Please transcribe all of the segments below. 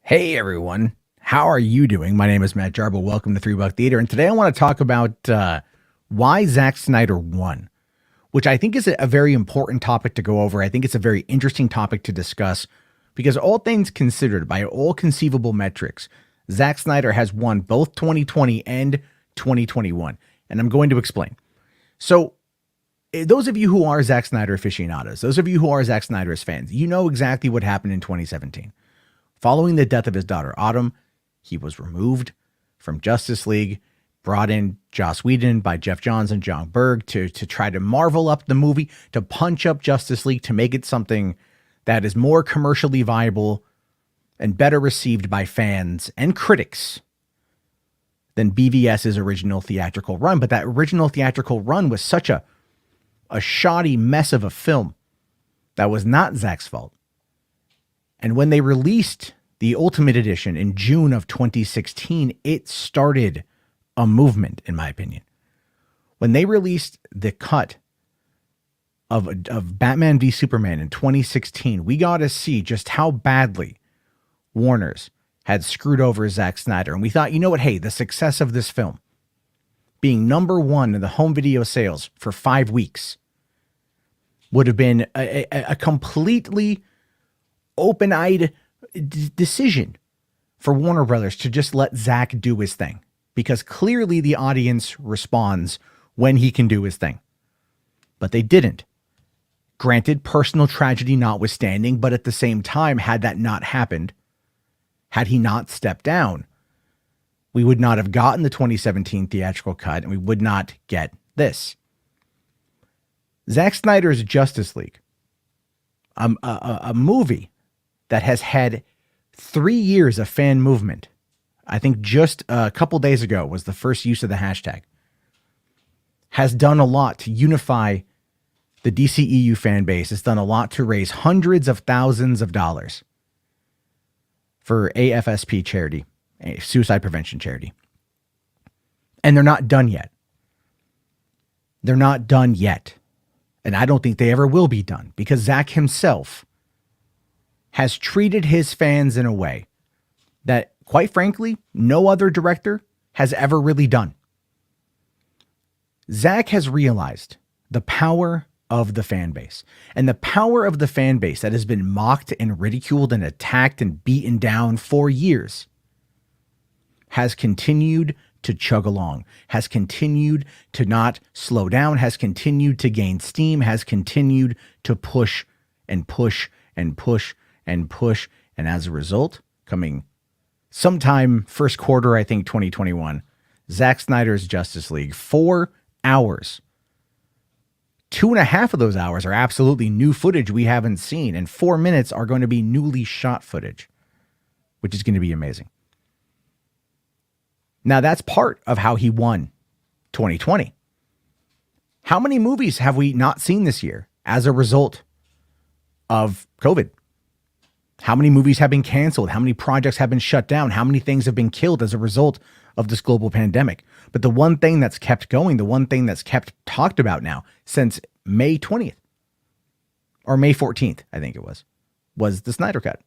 Hey everyone, how are you doing? My name is Matt Jarbo. Welcome to $3 Theater, and today I want to talk about why Zack Snyder won, which I think is a very important topic to go over. I think it's a very interesting topic to discuss because all things considered, by all conceivable metrics, Zack Snyder has won both 2020 and 2021, and I'm going to explain. So, those of you who are Zack Snyder aficionados, those of you who are Zack Snyder's fans, you know exactly what happened in 2017. Following the death of his daughter, Autumn, he was removed from Justice League, brought in Joss Whedon by Jeff Johns and John Berg to try to marvel up the movie, to punch up Justice League, to make it something that is more commercially viable and better received by fans and critics than BVS's original theatrical run. But that original theatrical run was such a shoddy mess of a film that was not Zack's fault. And when they released the Ultimate Edition in June of 2016, it started a movement, in my opinion. When they released the cut of Batman v Superman in 2016, we got to see just how badly Warner's had screwed over Zack Snyder. And we thought, you know what? Hey, the success of this film being number one in the home video sales for 5 weeks would have been a completely open-eyed decision for Warner Brothers to just let Zack do his thing, because clearly the audience responds when he can do his thing. But they didn't. Granted, personal tragedy notwithstanding, but at the same time, had that not happened, had he not stepped down, we would not have gotten the 2017 theatrical cut, and we would not get this. Zack Snyder's Justice League, a movie that has had 3 years of fan movement. I think just a couple days ago was the first use of the hashtag. Has done a lot to unify the DCEU fan base. It's done a lot to raise hundreds of thousands of dollars for AFSP charity, a suicide prevention charity. And they're not done yet. They're not done yet. And I don't think they ever will be done, because Zack himself has treated his fans in a way that, quite frankly, no other director has ever really done. Zack has realized the power of the fan base, and the power of the fan base that has been mocked and ridiculed and attacked and beaten down for years has continued to chug along, has continued to not slow down, has continued to gain steam, has continued to push and push and push and push. And as a result, coming sometime first quarter, I think 2021, Zack Snyder's Justice League, 4 hours. 2.5 of those hours are absolutely new footage we haven't seen, and 4 minutes are going to be newly shot footage, which is going to be amazing. Now, that's part of how he won 2020. How many movies have we not seen this year as a result of COVID? How many movies have been canceled? How many projects have been shut down? How many things have been killed as a result of this global pandemic? But the one thing that's kept going, the one thing that's kept talked about now since May 20th or May 14th, I think it was the Snyder Cut.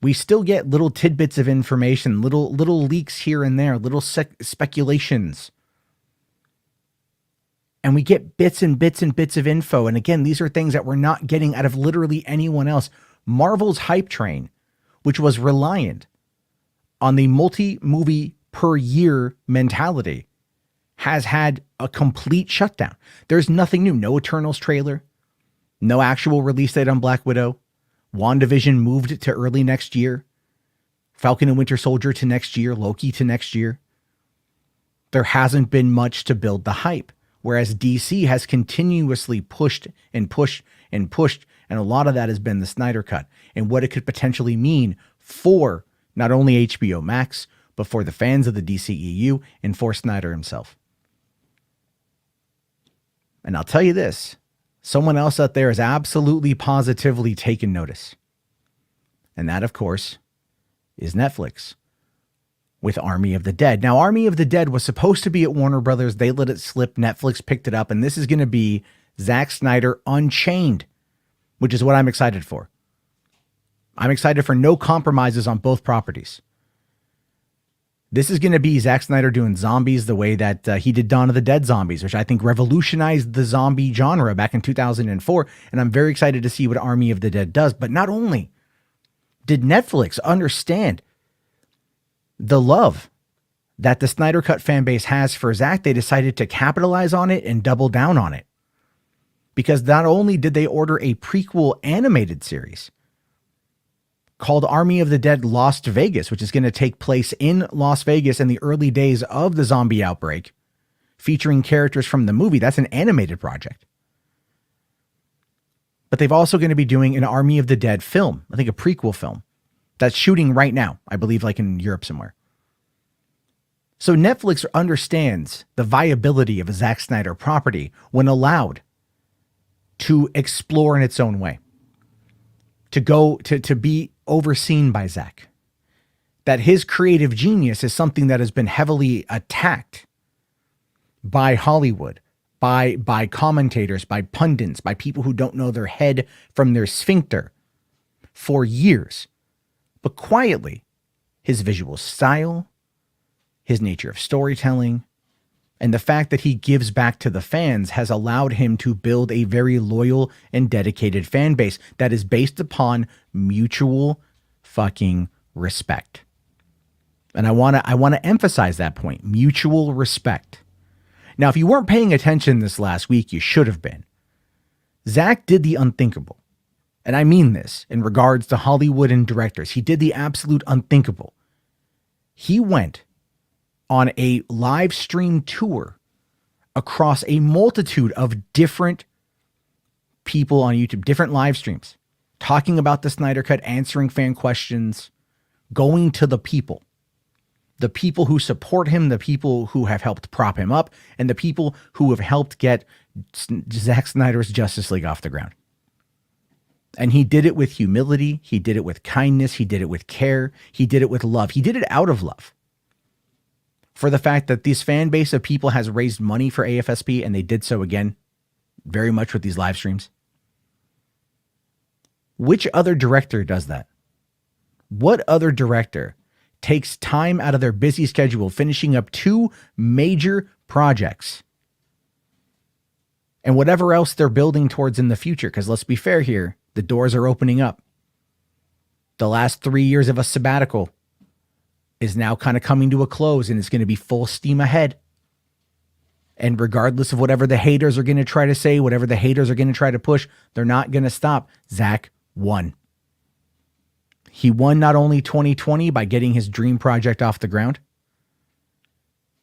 We still get little tidbits of information, little leaks here and there, little speculations. And we get bits and bits and bits of info. And again, these are things that we're not getting out of literally anyone else. Marvel's hype train, which was reliant on the multi-movie per year mentality, has had a complete shutdown. There's nothing new. No Eternals trailer, no actual release date on Black Widow. WandaVision moved to early next year. Falcon and Winter Soldier to next year. Loki to next year. There hasn't been much to build the hype, whereas DC has continuously pushed and pushed and pushed, and a lot of that has been the Snyder Cut and what it could potentially mean for not only HBO Max, but for the fans of the DCEU and for Snyder himself. And I'll tell you this, someone else out there has absolutely positively taken notice. And that, of course, is Netflix with Army of the Dead. Now, Army of the Dead was supposed to be at Warner Brothers. They let it slip. Netflix picked it up. And this is going to be Zack Snyder Unchained, which is what I'm excited for. I'm excited for no compromises on both properties. This is going to be Zack Snyder doing zombies the way that he did Dawn of the Dead zombies, which I think revolutionized the zombie genre back in 2004. And I'm very excited to see what Army of the Dead does. But not only did Netflix understand the love that the Snyder Cut fan base has for Zack, they decided to capitalize on it and double down on it. Because not only did they order a prequel animated series called Army of the Dead Las Vegas, which is going to take place in Las Vegas in the early days of the zombie outbreak, featuring characters from the movie. That's an animated project. But they've also going to be doing an Army of the Dead film, I think a prequel film, that's shooting right now, I believe like in Europe somewhere. So Netflix understands the viability of a Zack Snyder property when allowed to explore in its own way, to be overseen by Zack. That his creative genius is something that has been heavily attacked by Hollywood, by commentators, by pundits, by people who don't know their head from their sphincter for years. But quietly, his visual style, his nature of storytelling, and the fact that he gives back to the fans has allowed him to build a very loyal and dedicated fan base that is based upon mutual fucking respect. And I want to emphasize that point, mutual respect. Now, if you weren't paying attention this last week, you should have been. Zack did the unthinkable. And I mean this in regards to Hollywood and directors. He did the absolute unthinkable. He went on a live stream tour across a multitude of different people on YouTube, different live streams, talking about the Snyder Cut, answering fan questions, going to the people who support him, the people who have helped prop him up, and the people who have helped get Zack Snyder's Justice League off the ground. And he did it with humility. He did it with kindness. He did it with care. He did it with love. He did it out of love. For the fact that this fan base of people has raised money for AFSP, and they did so again, very much with these live streams. Which other director does that? What other director takes time out of their busy schedule, finishing up 2 major projects and whatever else they're building towards in the future? Because let's be fair here, the doors are opening up. The last 3 years of a sabbatical is now kind of coming to a close, and it's going to be full steam ahead. And regardless of whatever the haters are going to try to say, whatever the haters are going to try to push, they're not going to stop. Zack won. He won not only 2020 by getting his dream project off the ground,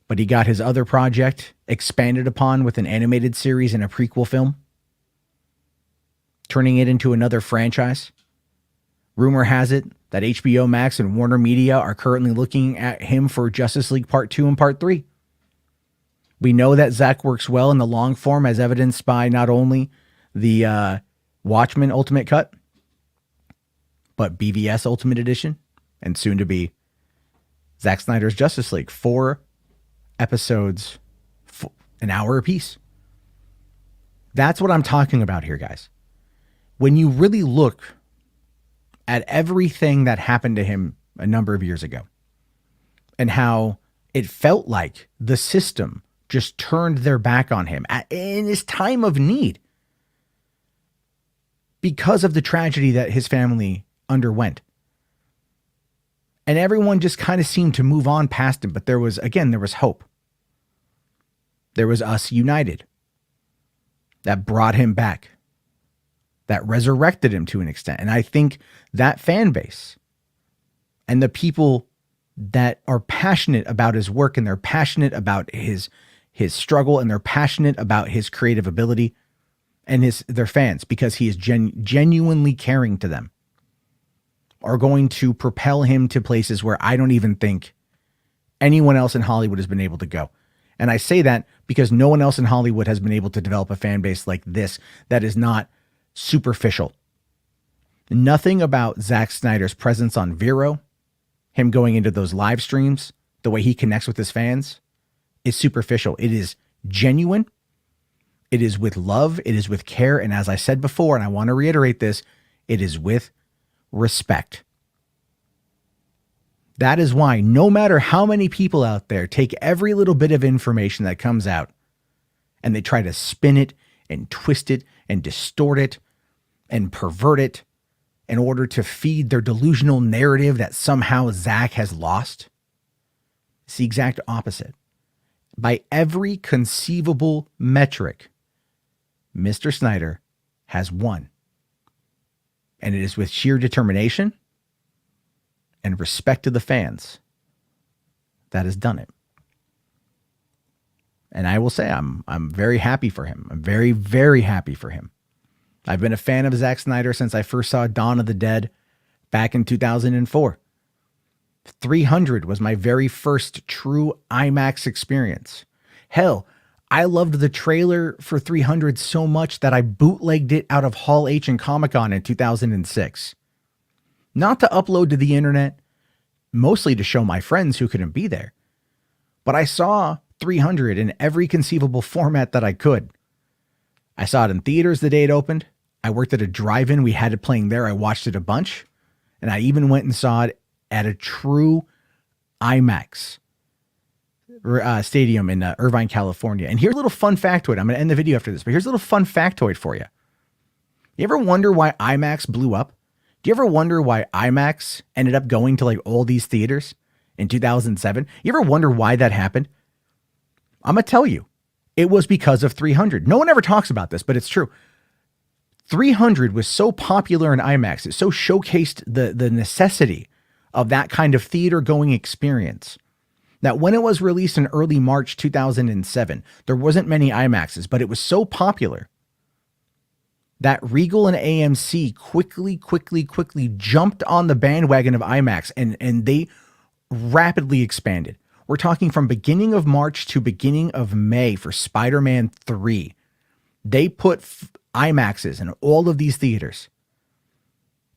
but he got his other project expanded upon with an animated series and a prequel film, turning it into another franchise. Rumor has it that HBO Max and Warner Media are currently looking at him for Justice League Part 2 and Part 3. We know that Zack works well in the long form, as evidenced by not only the Watchmen Ultimate Cut, but BVS Ultimate Edition, and soon to be Zack Snyder's Justice League. 4 episodes, an hour apiece. That's what I'm talking about here, guys. When you really look at everything that happened to him a number of years ago, and how it felt like the system just turned their back on him in his time of need because of the tragedy that his family underwent. And everyone just kind of seemed to move on past him. But there was hope. There was Us United that brought him back, that resurrected him to an extent. And I think that fan base and the people that are passionate about his work, and they're passionate about his struggle, and they're passionate about his creative ability, and their fans, because he is genuinely caring to them, are going to propel him to places where I don't even think anyone else in Hollywood has been able to go. And I say that because no one else in Hollywood has been able to develop a fan base like this that is not superficial. Nothing about Zack Snyder's presence on Vero, him going into those live streams, the way he connects with his fans, is superficial. It is genuine. It is with love. It is with care. And as I said before, and I want to reiterate this, it is with respect. That is why no matter how many people out there take every little bit of information that comes out and they try to spin it and twist it and distort it and pervert it in order to feed their delusional narrative that somehow Zack has lost, it's the exact opposite. By every conceivable metric, Mr. Snyder has won. And it is with sheer determination and respect to the fans that has done it. And I will say I'm very happy for him. I'm very, very happy for him. I've been a fan of Zack Snyder since I first saw Dawn of the Dead back in 2004. 300 was my very first true IMAX experience. Hell, I loved the trailer for 300 so much that I bootlegged it out of Hall H and Comic-Con in 2006. Not to upload to the internet, mostly to show my friends who couldn't be there. But I saw 300 in every conceivable format that I could. I saw it in theaters the day it opened. I worked at a drive-in. We had it playing there. I watched it a bunch. And I even went and saw it at a true IMAX stadium in Irvine, California. And here's a little fun factoid. I'm going to end the video after this, but here's a little fun factoid for you. You ever wonder why IMAX blew up? Do you ever wonder why IMAX ended up going to like all these theaters in 2007? You ever wonder why that happened? I'm going to tell you. It was because of 300. No one ever talks about this, but it's true. 300 was so popular in IMAX. It so showcased the necessity of that kind of theater-going experience that when it was released in early March 2007, there wasn't many IMAXs, but it was so popular that Regal and AMC quickly jumped on the bandwagon of IMAX and they rapidly expanded. We're talking from beginning of March to beginning of May for Spider-Man 3. They put IMAXs in all of these theaters.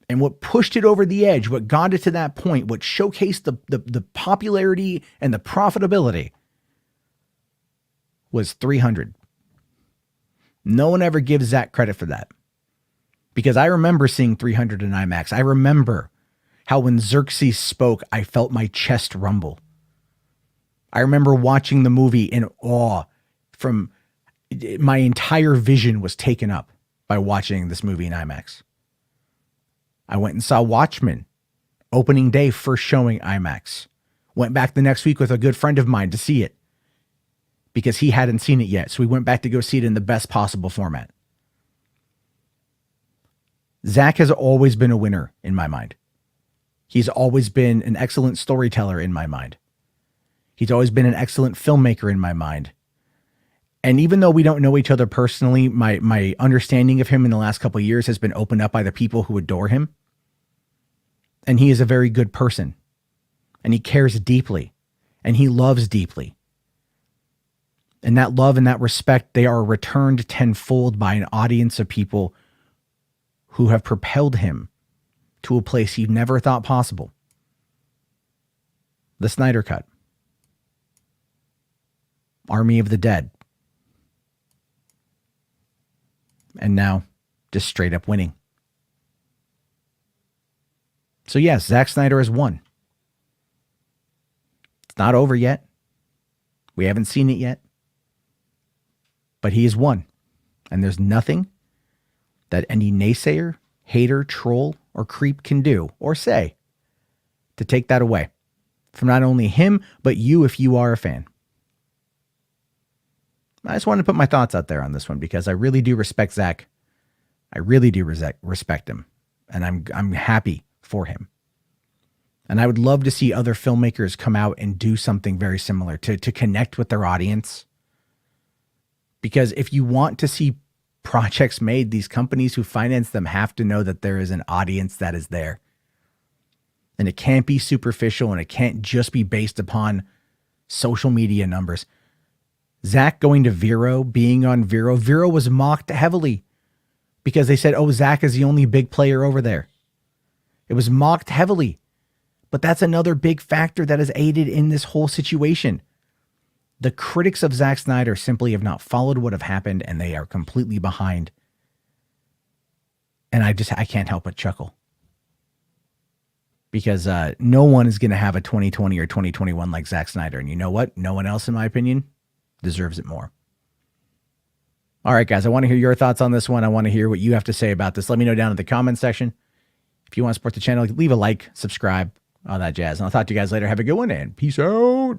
And what pushed it over the edge, what got it to that point, what showcased the popularity and the profitability was 300. No one ever gives Zack credit for that. Because I remember seeing 300 in IMAX. I remember how when Xerxes spoke, I felt my chest rumble. I remember watching the movie in awe. My entire vision was taken up by watching this movie in IMAX. I went and saw Watchmen, opening day, first showing IMAX. Went back the next week with a good friend of mine to see it because he hadn't seen it yet. So we went back to go see it in the best possible format. Zack has always been a winner in my mind. He's always been an excellent storyteller in my mind. He's always been an excellent filmmaker in my mind. And even though we don't know each other personally, my understanding of him in the last couple of years has been opened up by the people who adore him. And he is a very good person. And he cares deeply. And he loves deeply. And that love and that respect, they are returned tenfold by an audience of people who have propelled him to a place he never thought possible. The Snyder Cut. Army of the Dead. And now, just straight up winning. So yes, Zack Snyder has won. It's not over yet. We haven't seen it yet. But he has won. And there's nothing that any naysayer, hater, troll, or creep can do or say to take that away from not only him, but you if you are a fan. I just wanted to put my thoughts out there on this one because I really do respect Zack. I really do respect him. And I'm happy for him. And I would love to see other filmmakers come out and do something very similar to connect with their audience. Because if you want to see projects made, these companies who finance them have to know that there is an audience that is there. And it can't be superficial and it can't just be based upon social media numbers. Zack going to Vero, being on Vero. Vero was mocked heavily because they said, oh, Zack is the only big player over there. It was mocked heavily. But that's another big factor that has aided in this whole situation. The critics of Zack Snyder simply have not followed what have happened and they are completely behind. And I can't help but chuckle. because no one is going to have a 2020 or 2021 like Zack Snyder. And you know what? No one else, in my opinion, deserves it more. All right, guys, I want to hear your thoughts on this one. I want to hear what you have to say about this. Let me know down in the comment section. If you want to support the channel, leave a like, subscribe, all that jazz. And I'll talk to you guys later. Have a good one, and peace out.